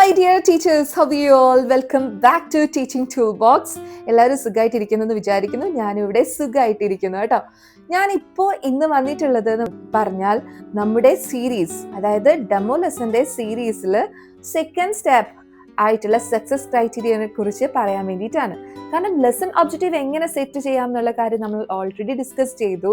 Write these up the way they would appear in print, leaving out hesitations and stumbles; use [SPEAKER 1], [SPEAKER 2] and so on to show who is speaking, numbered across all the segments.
[SPEAKER 1] my dear teachers, how are you all? Welcome back to Teaching Toolbox. എല്ലാവരും സുഖമായിട്ടിരിക്കുന്നു എന്ന് വിചാരിക്കുന്നു. ഞാനിവിടെ സുഖമായിട്ടിരിക്കുന്നു കേട്ടോ. ഞാനിപ്പോൾ ഇന്ന് വന്നിട്ടുള്ളത് എന്ന് പറഞ്ഞാൽ നമ്മുടെ സീരീസ്, അതായത് ഡെമോ ലെസന്റെ സീരീസിൽ സെക്കൻഡ് സ്റ്റെപ്പ് ആയിട്ടുള്ള സക്സസ് ക്രൈറ്റീരിയനെ കുറിച്ച് പറയാൻ വേണ്ടിയിട്ടാണ്. കാരണം ലെസൺ ഒബ്ജക്റ്റീവ് എങ്ങനെ സെറ്റ് ചെയ്യാം എന്നുള്ള കാര്യം നമ്മൾ ഓൾറെഡി ഡിസ്കസ് ചെയ്തു.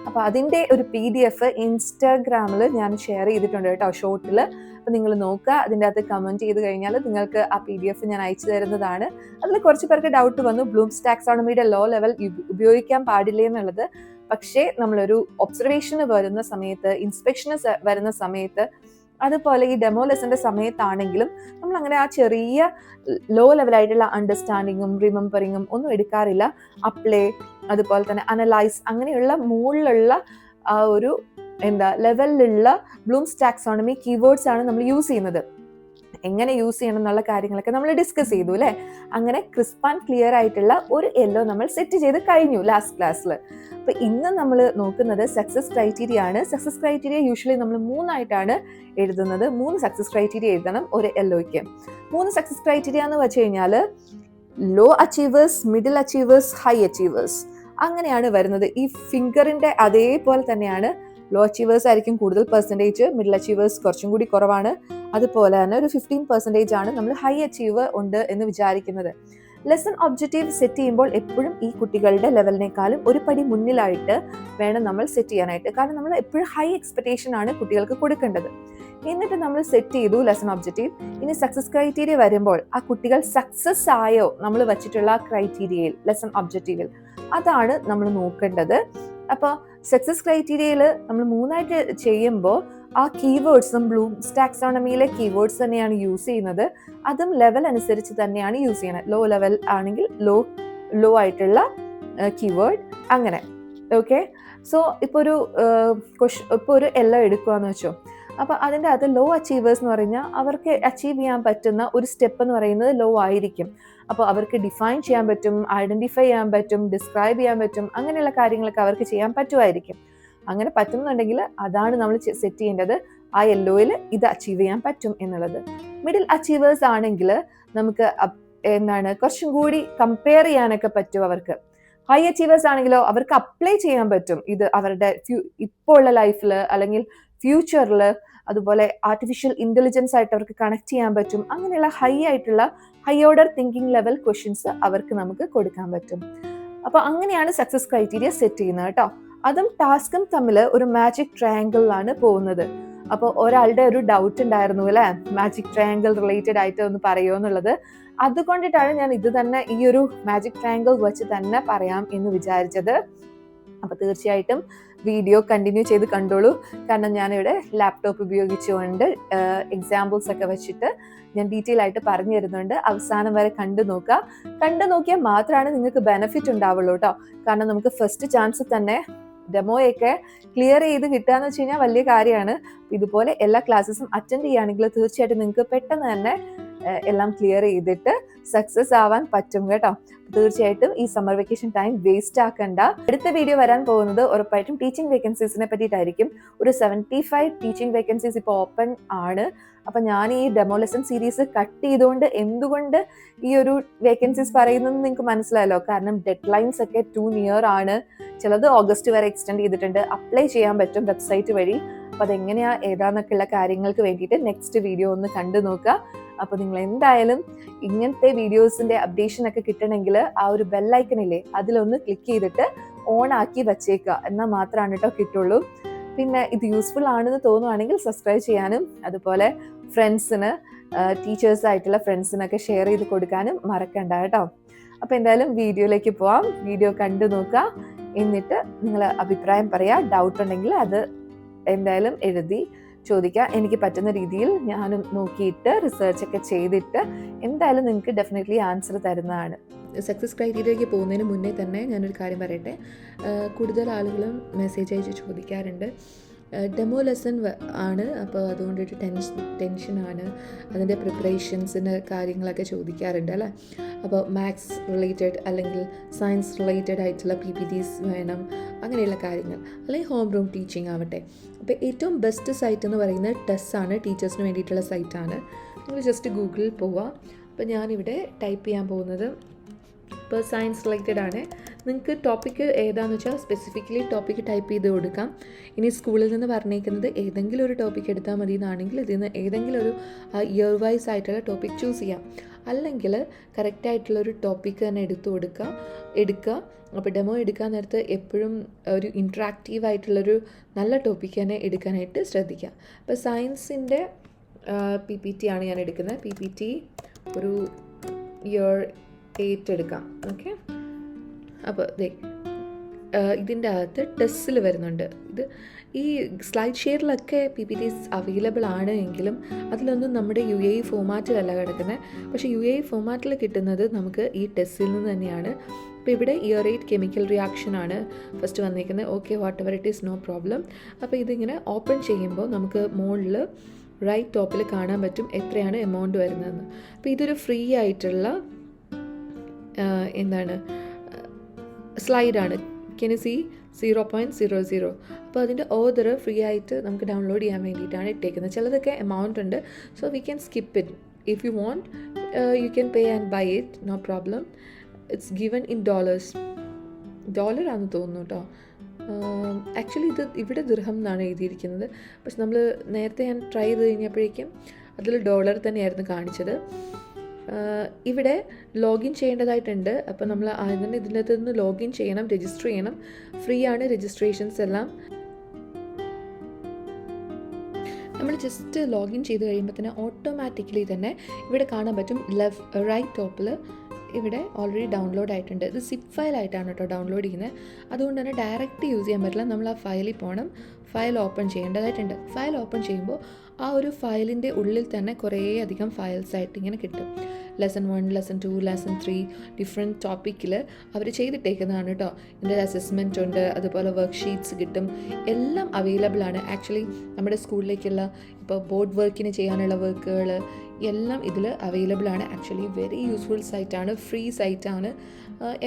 [SPEAKER 1] അപ്പോൾ അതിൻ്റെ ഒരു PDF ഇൻസ്റ്റാഗ്രാമിൽ ഞാൻ ഷെയർ ചെയ്തിട്ടുണ്ട് കേട്ടോ, ഷോർട്ടിൽ. അപ്പോൾ നിങ്ങൾ നോക്കുക, അതിൻ്റെ അകത്ത് കമൻറ്റ് ചെയ്ത് കഴിഞ്ഞാൽ നിങ്ങൾക്ക് ആ PDF ഞാൻ അയച്ചു തരുന്നതാണ്. അതിൽ കുറച്ച് പേർക്ക് ഡൗട്ട് വന്നു, ബ്ലൂംസ് ടാക്സോണമിയുടെ ലോ ലെവൽ ഉപയോഗിക്കാൻ പാടില്ല എന്നുള്ളത്. പക്ഷേ നമ്മളൊരു ഒബ്സർവേഷന് വരുന്ന സമയത്ത്, ഇൻസ്പെക്ഷന് വരുന്ന സമയത്ത്, അതുപോലെ ഈ ഡെമോ ലെസന്റെ സമയത്താണെങ്കിലും നമ്മൾ അങ്ങനെ ആ ചെറിയ ലോ ലെവലായിട്ടുള്ള അണ്ടർസ്റ്റാൻഡിങ്ങും റിമെമ്പറിങ്ങും ഒന്നും എടുക്കാറില്ല. അപ്ലൈ, അതുപോലെ തന്നെ അനലൈസ്, അങ്ങനെയുള്ള മുകളിലുള്ള ആ ഒരു ലെവലിലുള്ള ബ്ലൂംസ് ടാക്സോണമി കീവേഡ്സ് ആണ് നമ്മൾ യൂസ് ചെയ്യുന്നത്. എങ്ങനെ യൂസ് ചെയ്യണം എന്നുള്ള കാര്യങ്ങളൊക്കെ നമ്മൾ ഡിസ്കസ് ചെയ്തു അല്ലേ. അങ്ങനെ ക്രിസ്പ് ആൻഡ് ക്ലിയർ ആയിട്ടുള്ള ഒരു എല്ലോ നമ്മൾ സെറ്റ് ചെയ്ത് കഴിഞ്ഞു ലാസ്റ്റ് ക്ലാസ്സിൽ. അപ്പൊ ഇന്ന് നമ്മൾ നോക്കുന്നത് സക്സസ് ക്രൈറ്റീരിയ ആണ്. സക്സസ് ക്രൈറ്റീരിയ യൂഷ്വലി നമ്മൾ 3 ആയിട്ടാണ് എഴുതുന്നത്. 3 സക്സസ് ക്രൈറ്റീരിയ എഴുതണം ഒരു എല്ലോയ്ക്ക്. 3 സക്സസ് ക്രൈറ്റീരിയ എന്ന് വെച്ച് കഴിഞ്ഞാൽ low achievers, middle achievers, high achievers, അങ്ങനെയാണ് വരുന്നത്. ഈ ഫിംഗറിന്റെ അതേപോലെ തന്നെയാണ്. ലോ അച്ചീവേഴ്സ് ആയിരിക്കും കൂടുതൽ പെർസെൻറ്റേജ്, മിഡിൽ അച്ചീവേഴ്സ് കുറച്ചും കൂടി കുറവാണ്. അതുപോലെ തന്നെ ഒരു 15% ആണ് നമ്മൾ ഹൈ അച്ചീവർ ഉണ്ട് എന്ന് വിചാരിക്കുന്നത്. ലെസൺ ഒബ്ജക്റ്റീവ് സെറ്റ് ചെയ്യുമ്പോൾ എപ്പോഴും ഈ കുട്ടികളുടെ ലെവലിനേക്കാളും ഒരു പടി മുന്നിലായിട്ട് വേണം നമ്മൾ സെറ്റ് ചെയ്യാനായിട്ട്. കാരണം നമ്മൾ എപ്പോഴും ഹൈ എക്സ്പെക്ടേഷൻ ആണ് കുട്ടികൾക്ക് കൊടുക്കേണ്ടത്. എന്നിട്ട് നമ്മൾ സെറ്റ് ചെയ്തു ലെസൺ ഒബ്ജക്റ്റീവ്. ഇനി സക്സസ് ക്രൈറ്റീരിയ വരുമ്പോൾ ആ കുട്ടികൾ സക്സസ് ആയോ നമ്മൾ വെച്ചിട്ടുള്ള ക്രൈറ്റീരിയയിൽ, ലെസൺ ഒബ്ജക്റ്റീവിൽ, അതാണ് നമ്മൾ നോക്കേണ്ടത്. അപ്പോൾ സക്സസ് ക്രൈറ്റീരിയയിൽ നമ്മൾ 3 ആയിട്ട് ചെയ്യുമ്പോൾ ആ കീവേഡ്സും ബ്ലൂംസ് ടാക്സോണമിയിലെ കീവേഡ്സ് തന്നെയാണ് യൂസ് ചെയ്യുന്നത്. അതും ലെവൽ അനുസരിച്ച് തന്നെയാണ് യൂസ് ചെയ്യുന്നത്. ലോ ലെവൽ ആണെങ്കിൽ ലോ ആയിട്ടുള്ള കീവേഡ്, അങ്ങനെ. ഓക്കെ, സോ ഇപ്പോൾ ഒരു എല്ലോ എടുക്കുകയെന്ന് വെച്ചോ. അപ്പോൾ അതിൻ്റെ അകത്ത് ലോ അച്ചീവേഴ്സ് എന്ന് പറഞ്ഞാൽ അവർക്ക് അച്ചീവ് ചെയ്യാൻ പറ്റുന്ന ഒരു സ്റ്റെപ്പ് എന്ന് പറയുന്നത് ലോ ആയിരിക്കും. അപ്പോൾ അവർക്ക് ഡിഫൈൻ ചെയ്യാൻ പറ്റും, ഐഡന്റിഫൈ ചെയ്യാൻ പറ്റും, ഡിസ്ക്രൈബ് ചെയ്യാൻ പറ്റും, അങ്ങനെയുള്ള കാര്യങ്ങളൊക്കെ അവർക്ക് ചെയ്യാൻ പറ്റുമായിരിക്കും. അങ്ങനെ പറ്റുന്നുണ്ടെങ്കിൽ അതാണ് നമ്മൾ സെറ്റ് ചെയ്യേണ്ടത്. ആ യെല്ലോയിൽ ഇത് അച്ചീവ് ചെയ്യാൻ പറ്റും എന്നുള്ളത്. മിഡിൽ അച്ചീവേഴ്സ് ആണെങ്കിൽ നമുക്ക് കുറച്ചും കൂടി കമ്പയർ ചെയ്യാനൊക്കെ പറ്റും അവർക്ക്. ഹൈ അച്ചീവേഴ്സ് ആണെങ്കിലോ അവർക്ക് അപ്ലൈ ചെയ്യാൻ പറ്റും ഇത് അവരുടെ ഇപ്പോൾ ഉള്ള ലൈഫിൽ അല്ലെങ്കിൽ ഫ്യൂച്ചറിൽ. അതുപോലെ ആർട്ടിഫിഷ്യൽ ഇന്റലിജൻസ് ആയിട്ട് അവർക്ക് കണക്ട് ചെയ്യാൻ പറ്റും. അങ്ങനെയുള്ള high order thinking level questions അവർക്ക് നമുക്ക് കൊടുക്കാൻ പറ്റും. അപ്പൊ അങ്ങനെയാണ് സക്സസ് ക്രൈറ്റീരിയ സെറ്റ് ചെയ്യുന്നത് കേട്ടോ. അതും ടാസ്കും തമ്മിൽ ഒരു മാജിക് ട്രയാങ്കിളിലാണ് പോകുന്നത്. അപ്പോൾ ഒരാളുടെ ഒരു ഡൗട്ട് ഉണ്ടായിരുന്നു അല്ലെ, മാജിക് ട്രയാങ്കിൾ റിലേറ്റഡ് ആയിട്ട് ഒന്ന് പറയുമോ എന്നുള്ളത്. അതുകൊണ്ടിട്ടാണ് ഞാൻ ഇത് തന്നെ ഈ ഒരു മാജിക് ട്രയാങ്കിൾ വെച്ച് തന്നെ പറയാം എന്ന് വിചാരിച്ചത്. അപ്പൊ തീർച്ചയായിട്ടും വീഡിയോ കണ്ടിന്യൂ ചെയ്ത് കണ്ടോളൂ. കാരണം ഞാനിവിടെ ലാപ്ടോപ്പ് ഉപയോഗിച്ചുകൊണ്ട് എക്സാമ്പിൾസ് ഒക്കെ വെച്ചിട്ട് ഞാൻ ഡീറ്റെയിൽ ആയിട്ട് പറഞ്ഞു തരുന്നുണ്ട്. അവസാനം വരെ കണ്ടു നോക്കിയാൽ മാത്രമാണ് നിങ്ങൾക്ക് ബെനിഫിറ്റ് ഉണ്ടാവുള്ളൂ കേട്ടോ. കാരണം നമുക്ക് ഫസ്റ്റ് ചാൻസ് തന്നെ ഡെമോയൊക്കെ ക്ലിയർ ചെയ്ത് കിട്ടുകയെന്ന് വെച്ച് കഴിഞ്ഞാൽ വലിയ കാര്യമാണ്. ഇതുപോലെ എല്ലാ ക്ലാസ്സസും അറ്റൻഡ് ചെയ്യുകയാണെങ്കിൽ തീർച്ചയായിട്ടും നിങ്ങൾക്ക് പെട്ടെന്ന് തന്നെ എല്ലാം ക്ലിയർ ചെയ്തിട്ട് സക്സസ് ആവാൻ പറ്റും കേട്ടോ. തീർച്ചയായിട്ടും ഈ സമ്മർ വെക്കേഷൻ ടൈം വേസ്റ്റ് ആക്കണ്ട. അടുത്ത വീഡിയോ വരാൻ പോകുന്നത് ഉറപ്പായിട്ടും ടീച്ചിങ് വേക്കൻസീസിനെ പറ്റിയിട്ടായിരിക്കും. ഒരു 75 ടീച്ചിങ് വേക്കൻസീസ് ഇപ്പോൾ ഓപ്പൺ ആണ്. അപ്പം ഞാൻ ഈ ഡെമോ ലെസൺ സീരീസ് കട്ട് ചെയ്തുകൊണ്ട് എന്തുകൊണ്ട് ഈ ഒരു വേക്കൻസീസ് പറയുന്നത് നിങ്ങൾക്ക് മനസ്സിലായല്ലോ. കാരണം ഡെഡ് ലൈൻസ് ഒക്കെ 2 നിയർ ആണ്. ചിലത് ഓഗസ്റ്റ് വരെ എക്സ്റ്റെൻഡ് ചെയ്തിട്ടുണ്ട്. അപ്ലൈ ചെയ്യാൻ പറ്റും വെബ്സൈറ്റ് വഴി. അപ്പം അതെങ്ങനെയാ ഏതാന്നൊക്കെയുള്ള കാര്യങ്ങൾക്ക് വേണ്ടിയിട്ട് നെക്സ്റ്റ് വീഡിയോ ഒന്ന് കണ്ടു നോക്കുക. അപ്പോൾ നിങ്ങൾ എന്തായാലും ഇങ്ങനത്തെ വീഡിയോസിന്റെ അപ്ഡേഷൻ ഒക്കെ കിട്ടണമെങ്കിൽ ആ ഒരു ബെല്ലൈക്കണില്ലേ, അതിലൊന്ന് ക്ലിക്ക് ചെയ്തിട്ട് ഓൺ ആക്കി വെച്ചേക്കുക. എന്നാൽ മാത്രമാണ് കേട്ടോ കിട്ടുള്ളൂ. പിന്നെ ഇത് യൂസ്ഫുൾ ആണെന്ന് തോന്നുവാണെങ്കിൽ സബ്സ്ക്രൈബ് ചെയ്യാനും, അതുപോലെ ഫ്രണ്ട്സിന്, ടീച്ചേഴ്സ് ആയിട്ടുള്ള ഫ്രണ്ട്സിനൊക്കെ ഷെയർ ചെയ്ത് കൊടുക്കാനും മറക്കണ്ട കേട്ടോ. അപ്പോൾ എന്തായാലും വീഡിയോയിലേക്ക് പോവാം. വീഡിയോ കണ്ടു നോക്കുക, എന്നിട്ട് നിങ്ങൾ അഭിപ്രായം പറയാം. ഡൗട്ട് ഉണ്ടെങ്കിൽ അത് എന്തായാലും എഴുതി ചോദിക്കുക. എനിക്ക് പറ്റുന്ന രീതിയിൽ ഞാനും നോക്കിയിട്ട് റിസർച്ചൊക്കെ ചെയ്തിട്ട് എന്തായാലും നിങ്ങൾക്ക് ഡെഫിനറ്റ്ലി ആൻസർ തരുന്നതാണ്. സക്സസ് ക്രൈറ്റീരിയയ്ക്ക് പോകുന്നതിന് മുന്നേ തന്നെ ഞാനൊരു കാര്യം പറയട്ടെ. കൂടുതൽ ആളുകളും മെസ്സേജ് അയച്ച് ചോദിക്കാറുണ്ട്, ഡെമോ ലെസൺ ആണ്, അപ്പോൾ അതുകൊണ്ടൊരു ടെൻഷനാണ്, അതിൻ്റെ പ്രിപ്പറേഷൻസിൻ്റെ കാര്യങ്ങളൊക്കെ ചോദിക്കാറുണ്ട് അല്ലേ. അപ്പോൾ മാത്സ് റിലേറ്റഡ് അല്ലെങ്കിൽ സയൻസ് റിലേറ്റഡ് ആയിട്ടുള്ള PPTs വേണം, അങ്ങനെയുള്ള കാര്യങ്ങൾ, അല്ലെങ്കിൽ ഹോം റൂം ടീച്ചിങ് ആവട്ടെ. അപ്പോൾ ഏറ്റവും ബെസ്റ്റ് സൈറ്റ് എന്ന് പറയുന്നത് ടെസ് ആണ്, ടീച്ചേഴ്സിന് വേണ്ടിയിട്ടുള്ള സൈറ്റാണ്. നിങ്ങൾ ജസ്റ്റ് ഗൂഗിളിൽ പോവാം. അപ്പോൾ ഞാനിവിടെ ടൈപ്പ് ചെയ്യാൻ പോകുന്നത് ഇപ്പോൾ സയൻസ് റിലേറ്റഡ് ആണ്. നിങ്ങൾക്ക് ടോപ്പിക്ക് ഏതാണെന്ന് വെച്ചാൽ സ്പെസിഫിക്കലി ടോപ്പിക്ക് ടൈപ്പ് ചെയ്ത് കൊടുക്കാം. ഇനി സ്കൂളിൽ നിന്ന് പറഞ്ഞേക്കുന്നത് ഏതെങ്കിലും ഒരു ടോപ്പിക്ക് എടുത്താൽ മതി എന്നാണെങ്കിൽ ഇതിൽ നിന്ന് ഏതെങ്കിലും ഒരു ഇയർ വൈസ് ആയിട്ടുള്ള ടോപ്പിക് ചൂസ് ചെയ്യാം. അല്ലെങ്കിൽ കറക്റ്റായിട്ടുള്ളൊരു ടോപ്പിക്ക് തന്നെ എടുക്കുക. അപ്പോൾ ഡെമോ എടുക്കാൻ നേരത്ത് എപ്പോഴും ഒരു ഇൻട്രാക്റ്റീവ് ആയിട്ടുള്ളൊരു നല്ല ടോപ്പിക്ക് തന്നെ എടുക്കാനായിട്ട് ശ്രദ്ധിക്കുക. അപ്പോൾ സയൻസിൻ്റെ PPT ആണ് ഞാൻ എടുക്കുന്നത്. PPT ഒരു ഇയർ 8 എടുക്കാം. ഓക്കെ, അപ്പോൾ ഇതിൻ്റെ അകത്ത് ടെസ്റ്റിൽ വരുന്നുണ്ട്. ഇത് ഈ സ്ലൈഡ് ഷെയറിലൊക്കെ PPTs അവൈലബിൾ ആണ് എങ്കിലും അതിലൊന്നും നമ്മുടെ UAE ഫോമാറ്റിലല്ല കിടക്കുന്നത്. പക്ഷേ UAE ഫോമാറ്റിൽ കിട്ടുന്നത് നമുക്ക് ഈ ടെസ്റ്റിൽ നിന്ന് തന്നെയാണ്. അപ്പോൾ ഇവിടെ ഇയർ 8 കെമിക്കൽ റിയാക്ഷൻ ആണ് ഫസ്റ്റ് വന്നിരിക്കുന്നത്. Okay, whatever it is, no problem. അപ്പോൾ ഇതിങ്ങനെ ഓപ്പൺ ചെയ്യുമ്പോൾ നമുക്ക് മുകളിൽ റൈറ്റ് ടോപ്പിൽ കാണാൻ പറ്റും എത്രയാണ് എമൗണ്ട് വരുന്നതെന്ന്. അപ്പോൾ ഇതൊരു ഫ്രീ ആയിട്ടുള്ള സ്ലൈഡാണ്. Can you C 0.00. അപ്പോൾ അതിൻ്റെ ഓർഡർ ഫ്രീ ആയിട്ട് നമുക്ക് ഡൗൺലോഡ് ചെയ്യാൻ വേണ്ടിയിട്ടാണ് ഇട്ടേക്കുന്നത്. ചിലതൊക്കെ എമൗണ്ട് ഉണ്ട്, so we can skip it. If you want you can pay and buy it, no problem. It's given in ഡോളറാണെന്ന് തോന്നുന്നു കേട്ടോ. ആക്ച്വലി ഇത് ഇവിടെ ദിർഹം എന്നാണ് എഴുതിയിരിക്കുന്നത്. പക്ഷെ നമ്മൾ നേരത്തെ ഞാൻ ട്രൈ ചെയ്ത് കഴിഞ്ഞപ്പോഴേക്കും അതിൽ ഡോളർ തന്നെയായിരുന്നു കാണിച്ചത്. ഇവിടെ ലോഗിൻ ചെയ്യേണ്ടതായിട്ടുണ്ട്. അപ്പോൾ നമ്മൾ ആദ്യം തന്നെ ഇതിനകത്ത് നിന്ന് ലോഗിൻ ചെയ്യണം, രജിസ്റ്റർ ചെയ്യണം. ഫ്രീ ആണ് രജിസ്ട്രേഷൻസ് എല്ലാം. നമ്മൾ ജസ്റ്റ് ലോഗിൻ ചെയ്ത് കഴിയുമ്പോൾ തന്നെ ഓട്ടോമാറ്റിക്കലി തന്നെ ഇവിടെ കാണാൻ പറ്റും റൈറ്റ് ടോപ്പിൽ ഇവിടെ ഓൾറെഡി ഡൗൺലോഡ് ആയിട്ടുണ്ട്. ഇത് സിപ്പ് ഫയലായിട്ടാണ് കേട്ടോ ഡൗൺലോഡ് ചെയ്യുന്നത്. അതുകൊണ്ട് തന്നെ ഡയറക്റ്റ് യൂസ് ചെയ്യാൻ പറ്റില്ല. നമ്മൾ ആ ഫയലിൽ പോകണം, ഫയൽ ഓപ്പൺ ചെയ്യേണ്ടതായിട്ടുണ്ട്. ഫയൽ ഓപ്പൺ ചെയ്യുമ്പോൾ ആ ഒരു ഫയലിൻ്റെ ഉള്ളിൽ തന്നെ കുറേ അധികം ഫയൽസ് ആയിട്ട് ഇങ്ങനെ കിട്ടും. ലെസൺ 1, ലെസൺ 2, ലെസൺ 3 ഡിഫറെൻറ്റ് ടോപ്പിക്കിൽ അവർ ചെയ്തിട്ടേക്കുന്നതാണ് കേട്ടോ. ഇതിൻ്റെ അസസ്മെൻറ്റ് ഉണ്ട്, അതുപോലെ വർക്ക് ഷീറ്റ്സ് കിട്ടും. എല്ലാം അവൈലബിൾ ആണ്. ആക്ച്വലി നമ്മുടെ സ്കൂളിലേക്കുള്ള ഇപ്പോൾ ബോർഡ് വർക്കിന് ചെയ്യാനുള്ള വർക്കുകൾ എല്ലാം ഇതിൽ അവൈലബിൾ ആണ്. ആക്ച്വലി വെരി യൂസ്ഫുൾ സൈറ്റാണ്, ഫ്രീ സൈറ്റാണ്.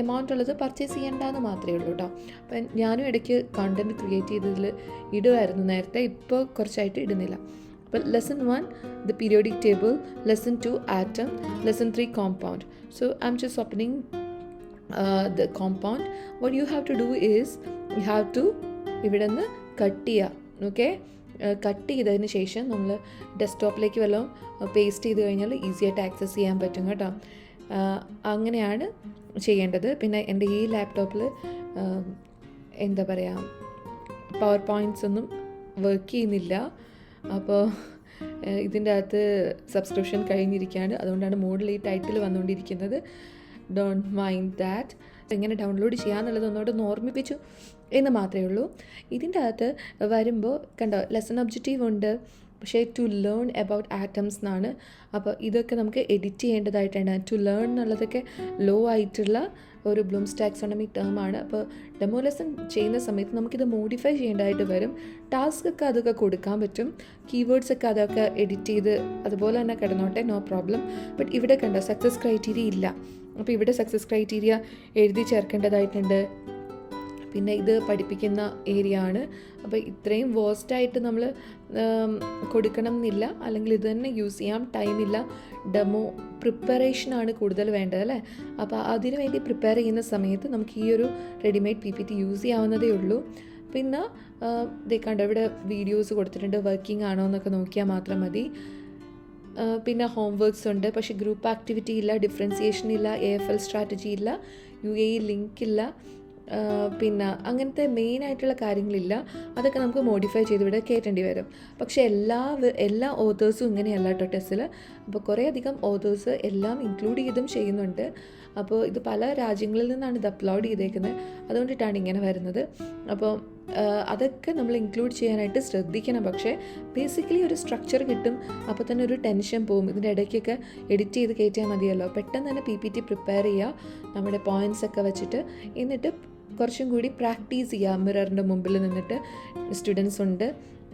[SPEAKER 1] എമൗണ്ട് ഉള്ളത് പർച്ചേസ് ചെയ്യേണ്ടെന്ന് മാത്രമേ ഉള്ളൂ കേട്ടോ. അപ്പം ഞാനും ഇടയ്ക്ക് കണ്ടൻറ്റ് ക്രിയേറ്റ് ചെയ്തതിൽ ഇടുമായിരുന്നു നേരത്തെ, ഇപ്പോൾ കുറച്ചായിട്ട് ഇടുന്നില്ല. അപ്പോൾ lesson 1 the periodic table, lesson 2 atom, lesson 3 compound. So I'm just opening the compound. What you have to do is you have to ഇവിടെ നിന്ന് കട്ട് ചെയ്യുക. ഓക്കെ, കട്ട് ചെയ്തതിന് ശേഷം നമ്മൾ ഡെസ്ക്ടോപ്പിലേക്ക് വല്ലതും പേസ്റ്റ് ചെയ്ത് കഴിഞ്ഞാൽ ഈസി ആയിട്ട് ആക്സസ് ചെയ്യാൻ പറ്റും കേട്ടോ. അങ്ങനെയാണ് ചെയ്യേണ്ടത്. പിന്നെ എൻ്റെ ഈ ലാപ്ടോപ്പിൽ എന്താ പറയുക, പവർ പോയിൻറ്റ്സ് ഒന്നും വർക്ക് ചെയ്യുന്നില്ല. അപ്പോൾ ഇതിൻ്റെ അകത്ത് സബ്സ്ക്രിപ്ഷൻ കഴിഞ്ഞിരിക്കുകയാണ്. അതുകൊണ്ടാണ് മോഡിൽ ഈ ടൈറ്റിൽ വന്നുകൊണ്ടിരിക്കുന്നത്. Don't mind that. എങ്ങനെ ഡൗൺലോഡ് ചെയ്യാമെന്നുള്ളത് ഒന്നുകൂടെ ഓർമ്മിപ്പിച്ചു എന്ന് മാത്രമേ ഉള്ളൂ. ഇതിൻ്റെ അകത്ത് വരുമ്പോൾ കണ്ടോ, ലെസൺ ഒബ്ജക്റ്റീവ് ഉണ്ട്, പക്ഷേ ടു ലേൺ അബൌട്ട് ആറ്റംസ് എന്നാണ്. അപ്പോൾ ഇതൊക്കെ നമുക്ക് എഡിറ്റ് ചെയ്യേണ്ടതായിട്ടുണ്ട്. ടു ലേൺ എന്നുള്ളതൊക്കെ ലോ ആയിട്ടുള്ള ഒരു ബ്ലൂംസ് ടാക്സോണമി ടേമാണ്. അപ്പോൾ ഡെമോ ലെസൺ ചെയ്യുന്ന സമയത്ത് നമുക്കിത് മോഡിഫൈ ചെയ്യേണ്ടതായിട്ട് വരും. ടാസ്കൊക്കെ അതൊക്കെ കൊടുക്കാൻ പറ്റും. കീവേഡ്സൊക്കെ അതൊക്കെ എഡിറ്റ് ചെയ്ത് അതുപോലെ തന്നെ കിടന്നോട്ടെ, നോ പ്രോബ്ലം. ബട്ട് ഇവിടെ കണ്ടോ സക്സസ് ക്രൈറ്റീരിയ ഇല്ല. അപ്പോൾ ഇവിടെ സക്സസ് ക്രൈറ്റീരിയ എഴുതി ചേർക്കേണ്ടതായിട്ടുണ്ട്. പിന്നെ ഇത് പഠിപ്പിക്കുന്ന ഏരിയ ആണ്. അപ്പോൾ ഇത്രയും വേസ്റ്റായിട്ട് നമ്മൾ കൊടുക്കണം എന്നില്ല, അല്ലെങ്കിൽ ഇത് തന്നെ യൂസ് ചെയ്യാം. ടൈമില്ല, ഡെമോ പ്രിപ്പറേഷനാണ് കൂടുതൽ വേണ്ടത് അല്ലേ. അപ്പോൾ അതിനു വേണ്ടി പ്രിപ്പയർ ചെയ്യുന്ന സമയത്ത് നമുക്ക് ഈ ഒരു റെഡിമെയ്ഡ് PPT യൂസ് ചെയ്യാവുന്നതേ ഉള്ളൂ. പിന്നെ കണ്ടോ ഇവിടെ വീഡിയോസ് കൊടുത്തിട്ടുണ്ട്. വർക്കിംഗ് ആണോ എന്നൊക്കെ നോക്കിയാൽ മാത്രം മതി. പിന്നെ ഹോം വർക്ക്സ് ഉണ്ട്, പക്ഷേ ഗ്രൂപ്പ് ആക്ടിവിറ്റി ഇല്ല, ഡിഫറൻസിയേഷൻ ഇല്ല, AFL സ്ട്രാറ്റജി ഇല്ല, UAE ലിങ്ക് ഇല്ല. പിന്നെ അങ്ങനത്തെ മെയിനായിട്ടുള്ള കാര്യങ്ങളില്ല. അതൊക്കെ നമുക്ക് മോഡിഫൈ ചെയ്ത് ഇവിടെ കയറ്റേണ്ടി വരും. പക്ഷേ എല്ലാ ഓതേഴ്സും ഇങ്ങനെയല്ല കേട്ടോ ടെസ്റ്റിൽ. അപ്പോൾ കുറേ അധികം ഓതേഴ്സ് എല്ലാം ഇൻക്ലൂഡ് ചെയ്തും ചെയ്യുന്നുണ്ട്. അപ്പോൾ ഇത് പല രാജ്യങ്ങളിൽ നിന്നാണ് ഇത് അപ്ലോഡ് ചെയ്തേക്കുന്നത്, അതുകൊണ്ടിട്ടാണ് ഇങ്ങനെ വരുന്നത്. അപ്പോൾ അതൊക്കെ നമ്മൾ ഇൻക്ലൂഡ് ചെയ്യാനായിട്ട് ശ്രദ്ധിക്കണം. പക്ഷേ ബേസിക്കലി ഒരു സ്ട്രക്ചർ കിട്ടും. അപ്പോൾ തന്നെ ഒരു ടെൻഷൻ പോകും. ഇതിൻ്റെ ഇടയ്ക്കൊക്കെ എഡിറ്റ് ചെയ്ത് കയറ്റിയാൽ മതിയല്ലോ. പെട്ടെന്ന് തന്നെ PPT പ്രിപ്പയർ ചെയ്യുക നമ്മുടെ പോയിൻറ്റ്സ് ഒക്കെ വെച്ചിട്ട്. എന്നിട്ട് കുറച്ചും കൂടി പ്രാക്ടീസ് ചെയ്യുക. മിററിൻ്റെ മുമ്പിൽ നിന്നിട്ട് സ്റ്റുഡൻസ് ഉണ്ട്,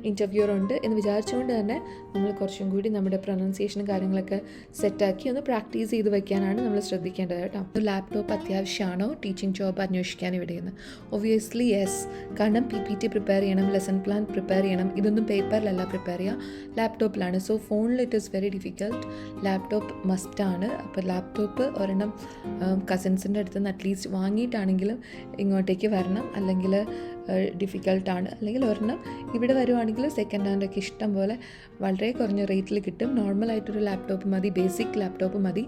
[SPEAKER 1] ഇൻ്റർവ്യൂർ ഉണ്ട് എന്ന് വിചാരിച്ചുകൊണ്ട് തന്നെ നമ്മൾ കുറച്ചും കൂടി നമ്മുടെ പ്രൊനൗൺസിയേഷനും കാര്യങ്ങളൊക്കെ സെറ്റാക്കി ഒന്ന് പ്രാക്ടീസ് ചെയ്ത് വയ്ക്കാനാണ് നമ്മൾ ശ്രദ്ധിക്കേണ്ടത് കേട്ടോ. ലാപ്ടോപ്പ് അത്യാവശ്യമാണോ ടീച്ചിങ് ജോബ് അന്വേഷിക്കാൻ ഇവിടെയെന്ന്? Obviously yes. കാരണം PPT പ്രിപ്പയർ ചെയ്യണം, ലെസൺ പ്ലാൻ പ്രിപ്പയർ ചെയ്യണം. ഇതൊന്നും പേപ്പറിലല്ല പ്രിപ്പയർ ചെയ്യുക, ലാപ്ടോപ്പിലാണ്. സോ ഫോണിൽ it is very difficult. Laptop മസ്റ്റാണ്. അപ്പോൾ ലാപ്ടോപ്പ് ഒരെണ്ണം കസിൻസിൻ്റെ അടുത്ത് നിന്ന് അറ്റ്ലീസ്റ്റ് വാങ്ങിയിട്ടാണെങ്കിലും ഇങ്ങോട്ടേക്ക് വരണം, അല്ലെങ്കിൽ ഡിഫിക്കൽട്ടാണ്. അല്ലെങ്കിൽ ഒരെണ്ണം ഇവിടെ വരുവാണെങ്കിൽ സെക്കൻഡ് ഹാൻഡൊക്കെ ഇഷ്ടം പോലെ വളരെ കുറഞ്ഞ റേറ്റിൽ കിട്ടും. നോർമലായിട്ടൊരു ലാപ്ടോപ്പ് മതി, ബേസിക് ലാപ്ടോപ്പ് മതി.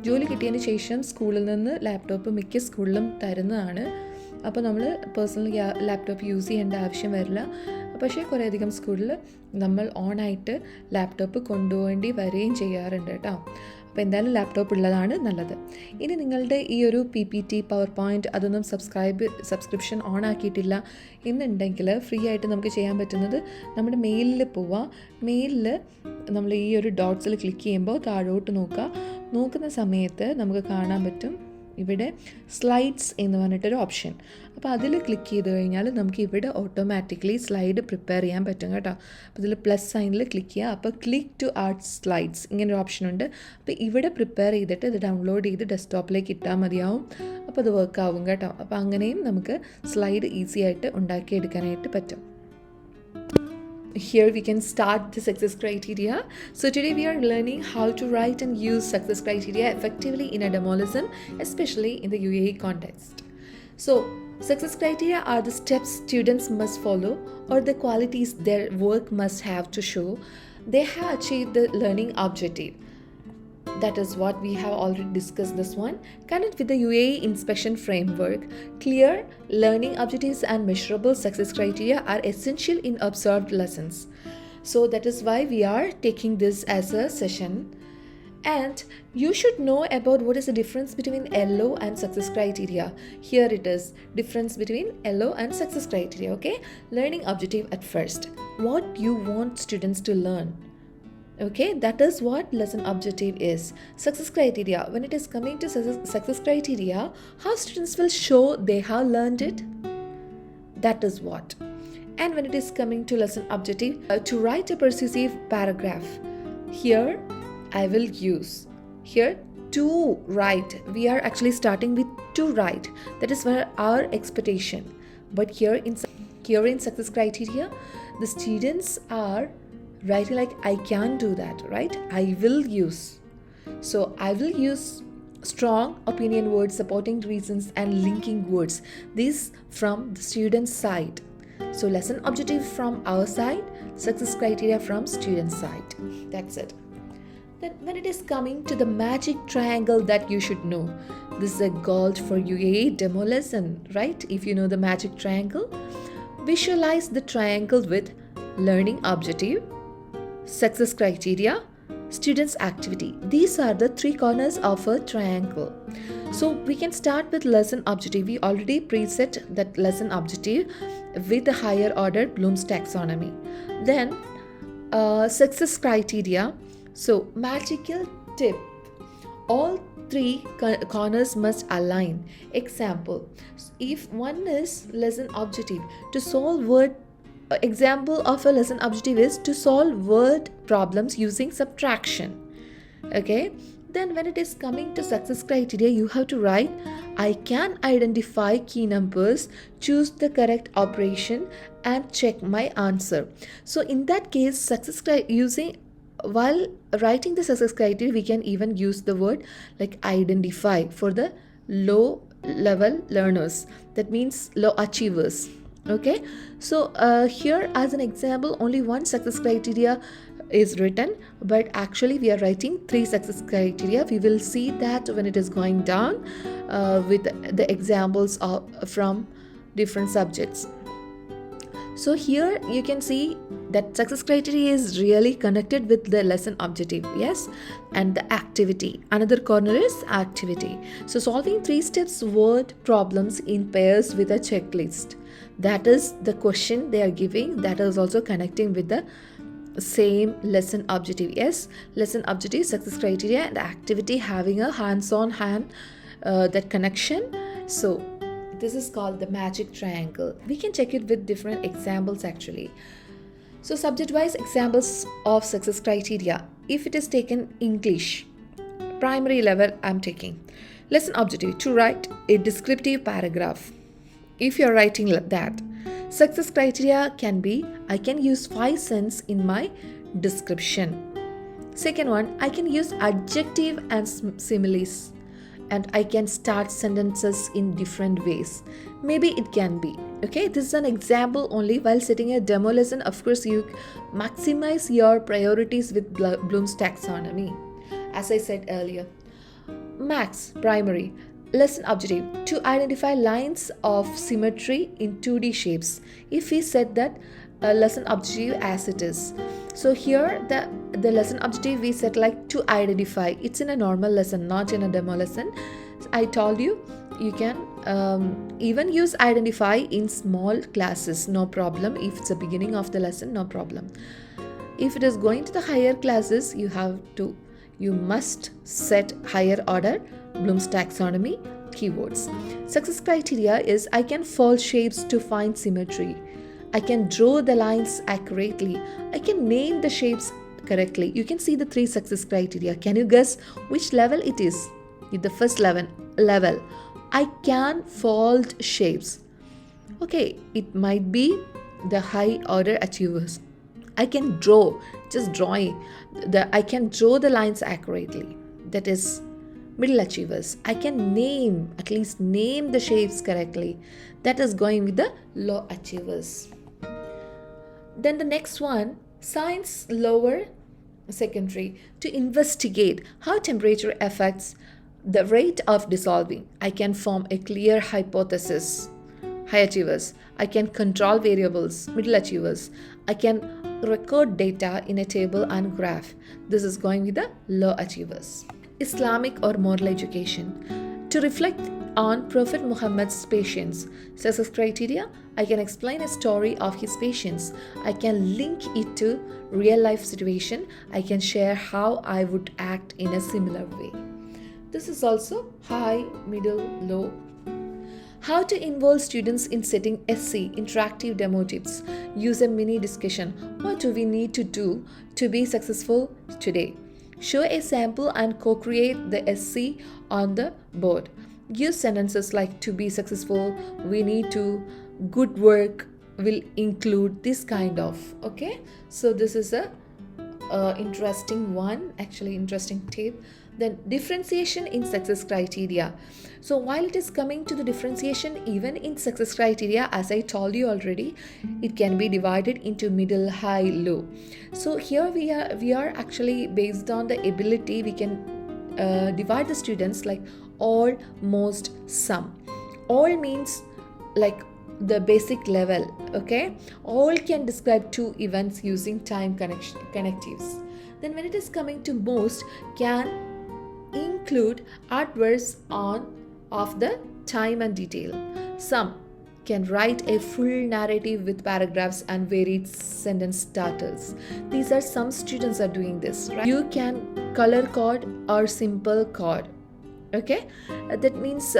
[SPEAKER 1] ജോലി കിട്ടിയതിന് ശേഷം സ്കൂളിൽ നിന്ന് ലാപ്ടോപ്പ് മിക്ക സ്കൂളിലും തരുന്നതാണ്. അപ്പോൾ നമ്മൾ പേഴ്സണൽ ലാപ്ടോപ്പ് യൂസ് ചെയ്യേണ്ട ആവശ്യം വരില്ല. പക്ഷേ കുറേയധികം സ്കൂളിൽ നമ്മൾ ഓണായിട്ട് ലാപ്ടോപ്പ് കൊണ്ടുപോകേണ്ടി വരികയും ചെയ്യാറുണ്ട് കേട്ടോ. അപ്പോൾ എന്തായാലും ലാപ്ടോപ്പ് ഉള്ളതാണ് നല്ലത്. ഇനി നിങ്ങളുടെ ഈ ഒരു PPT, പവർ പോയിൻറ്റ് അതൊന്നും സബ്സ്ക്രിപ്ഷൻ ഓൺ ആക്കിയിട്ടില്ല എന്നുണ്ടെങ്കിൽ ഫ്രീ ആയിട്ട് നമുക്ക് ചെയ്യാൻ പറ്റുന്നത് നമ്മുടെ മെയിലിൽ പോവുക. മെയിലിൽ നമ്മൾ ഈ ഒരു ഡോട്ട്സിൽ ക്ലിക്ക് ചെയ്യുമ്പോൾ താഴോട്ട് നോക്കുന്ന സമയത്ത് നമുക്ക് കാണാൻ പറ്റും ഇവിടെ സ്ലൈഡ്സ് എന്ന് പറഞ്ഞിട്ടൊരു ഓപ്ഷൻ. അപ്പോൾ അതിൽ ക്ലിക്ക് ചെയ്ത് കഴിഞ്ഞാൽ നമുക്ക് ഇവിടെ ഓട്ടോമാറ്റിക്കലി സ്ലൈഡ് പ്രിപ്പയർ ചെയ്യാൻ പറ്റും കേട്ടോ. അപ്പോൾ ഇതിൽ പ്ലസ് സൈനിൽ ക്ലിക്ക് ചെയ്യുക. അപ്പോൾ ക്ലിക്ക് ടു ആഡ് സ്ലൈഡ്സ് ഇങ്ങനൊരു ഓപ്ഷൻ ഉണ്ട്. അപ്പോൾ ഇവിടെ പ്രിപ്പയർ ചെയ്തിട്ട് ഇത് ഡൗൺലോഡ് ചെയ്ത് ഡെസ്ക്ടോപ്പിലേക്ക് ഇട്ടാൽ മതിയാവും. അപ്പോൾ അത് വർക്ക് ആവും കേട്ടോ. അപ്പോൾ അങ്ങനെയും നമുക്ക് സ്ലൈഡ് ഈസി ആയിട്ട് ഉണ്ടാക്കിയെടുക്കാനായിട്ട് പറ്റും. Here we can start the success criteria. So today we are learning how to write and use success criteria effectively in a demo lesson, especially in the UAE context. So success criteria are the steps students must follow or the qualities their work must have to show they have achieved the learning objective. That is what we have already discussed this one. Connect with the UAE inspection framework. Clear learning objectives and measurable success criteria are essential in observed lessons. So that is why we are taking this as a session. And you should know about what is the difference between LO and success criteria. Here it is, difference between LO and success criteria. Okay, learning objective at first. What you want students to learn. Okay, that is what lesson objective is. Success criteria, when it is coming to success criteria, how students will show they have learned it, that is what. And when it is coming to lesson objective, to write a persuasive paragraph, here I will use here to write. We are actually starting with to write. That is where our expectation. But here in success criteria, the students are writing like I can do that, right? I will use. So I will use strong opinion words, supporting reasons and linking words. These from the student's side. So lesson objective from our side, success criteria from student's side. That's it. Then when it is coming to the magic triangle that you should know. This is a gold for UAE demo lesson, right? If you know the magic triangle, visualize the triangle with learning objective, success criteria, students activity. These are the three corners of a triangle. So we can start with lesson objective. We already preset that lesson objective with the higher order Bloom's taxonomy. Then success criteria. So magical tip, all three corners must align. Example, if one is lesson objective to solve word. Example of a lesson objective is to solve word problems using subtraction. Okay, then when it is coming to success criteria, you have to write I can identify key numbers, choose the correct operation and check my answer. So in that case, while writing the success criteria, we can even use the word like identify for the low level learners. That means low achievers. Okay, so here as an example, only one success criteria is written, but actually we are writing three success criteria. We will see that when it is going down with the examples from different subjects. So here you can see that success criteria is really connected with the lesson objective, yes, and the activity. Another corner is activity. So solving 3 steps word problems in pairs with a checklist. That is the question they are giving. That is also connecting with the same lesson objective. Yes, lesson objective, success criteria and activity having a hands-on that connection. So this is called the magic triangle. We can check it with different examples actually. So subject-wise examples of success criteria. If it is taken English, primary level I'm taking. Lesson objective, to write a descriptive paragraph. If you're writing that, success criteria can be, I can use 5 cents in my description. Second one, I can use adjective and similes, and I can start sentences in different ways. Maybe it can be. Okay, this is an example only. While setting a demo lesson, of course, you maximize your priorities with Bloom's taxonomy. As I said earlier, Max, primary. Lesson objective, to identify lines of symmetry in 2D shapes. If we set that lesson objective as it is. So here the lesson objective we set like to identify. It's in a normal lesson, not in a demo lesson. I told you, you can even use identify in small classes, no problem. If it's the beginning of the lesson, no problem. If it is going to the higher classes, you must set higher order Bloom's taxonomy keywords. Success criteria is, I can fold shapes to find symmetry. I can draw the lines accurately. I can name the shapes correctly. You can see the 3 success criteria. Can you guess which level it is? The first level. I can fold shapes. Okay, it might be the high order achievers. I can draw, just drawing. I can draw the lines accurately. That is middle achievers. I can at least name the shapes correctly. That is going with the low achievers. Then the next one, science lower secondary, to investigate how temperature affects the rate of dissolving. I can form a clear hypothesis. High achievers. I can control variables. Middle achievers. I can record data in a table and graph. This is going with the low achievers. Islamic or moral education, to reflect on Prophet Muhammad's patience. Success criteria, I can explain a story of his patience. I can link it to real life situation. I can share how I would act in a similar way. This is also high, middle, low. How to involve students in setting SC, interactive demo tips. Use a mini discussion. What do we need to do to be successful today? Show a sample and co-create the SC on the board. Use sentences like, to be successful, we need to, good work will include this kind of. Okay, so this is a interesting one, actually interesting tip. Then differentiation in success criteria. So while it is coming to the differentiation, even in success criteria, as I told you already, it can be divided into middle, high, low. So here we are actually based on the ability, we can divide the students like all, most, some. All means like the basic level. Okay, all can describe 2 events using time connectives. Then when it is coming to most, can include adverbs of the time and detail. Some can write a full narrative with paragraphs and varied sentence starters. These are some students are doing this, right? You can color code or simple code. Okay, that means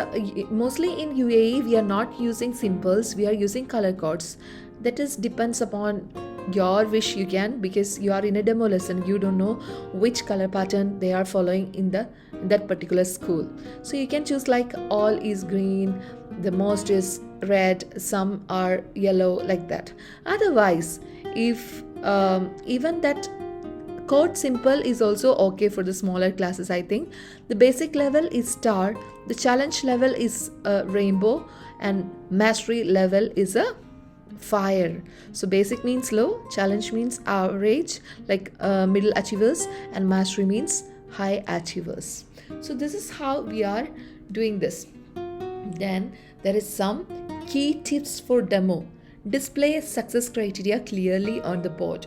[SPEAKER 1] mostly in UAE we are not using simples, we are using color codes. That is depends upon your wish. You can, because you are in a demo lesson, you don't know which color pattern they are following in that particular school. So you can choose like all is green, the most is red, some are yellow, like that. Otherwise, if even that code simple is also okay for the smaller classes. I think the basic level is star, the challenge level is rainbow, and mastery level is a fire. So basic means low, challenge means average, like middle achievers, and mastery means high achievers. So this is how we are doing this. Then there is some key tips for demo. Display success criteria clearly on the board.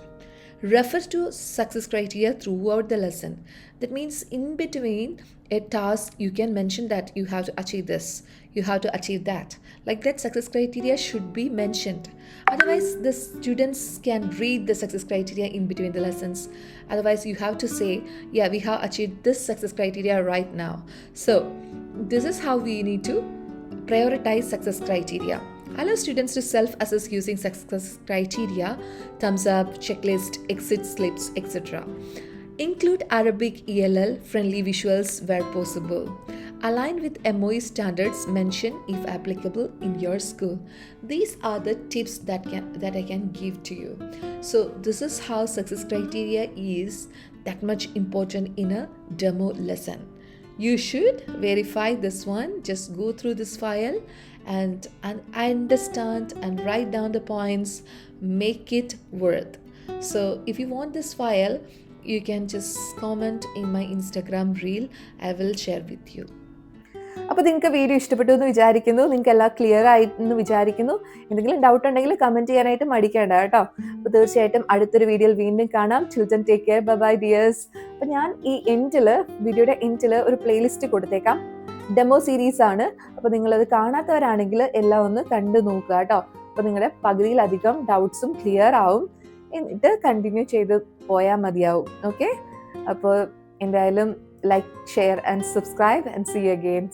[SPEAKER 1] Refer to success criteria throughout the lesson. That means in between a task, you can mention that you have to achieve this, you have to achieve that. Like that, success criteria should be mentioned. Otherwise, the students can read the success criteria in between the lessons. Otherwise, you have to say, yeah, we have achieved this success criteria right now. So this is how we need to prioritize success criteria. Allow students to self-assess using success criteria, thumbs up, checklist, exit slips, etc. Include Arabic ELL friendly visuals where possible. Align with MOE standards mentioned if applicable in your school. These are the tips that I can give to you. So this is how success criteria is that much important in a demo lesson. You should verify this one. Just go through this file and understand and write down the points. Make it worth. So if you want this file, you can just comment in my Instagram reel. I will share with you. അപ്പോൾ നിങ്ങൾക്ക് video ഇഷ്ടപ്പെട്ടു എന്ന് വിചാരിക്കുന്നു, നിങ്ങൾക്ക് എല്ലാം clear ആയിട്ടെന്ന് വിചാരിക്കുന്നു. എന്തെങ്കിലും doubt ഉണ്ടെങ്കിൽ കമൻറ്റ് ചെയ്യാനായിട്ട് മടിക്കേണ്ട കേട്ടോ. അപ്പോൾ തീർച്ചയായിട്ടും അടുത്തൊരു വീഡിയോയിൽ വീണ്ടും കാണാം. Children take care, bye bye dears. അപ്പോൾ ഞാൻ ഈ വീഡിയോയുടെ എൻഡിൽ ഒരു പ്ലേലിസ്റ്റ് കൊടുത്തേക്കാം. ഡെമോ സീരീസ് ആണ്. അപ്പോൾ നിങ്ങളത് കാണാത്തവരാണെങ്കിൽ എല്ലാം ഒന്ന് കണ്ടു നോക്കുക കേട്ടോ. അപ്പോൾ നിങ്ങളുടെ പകുതിയിലധികം ഡൗട്ട്സും ക്ലിയർ ആവും. എന്നിട്ട് കണ്ടിന്യൂ ചെയ്ത് പോയാൽ മതിയാവും. ഓക്കെ, അപ്പോൾ എന്തായാലും like, share and subscribe and see you again.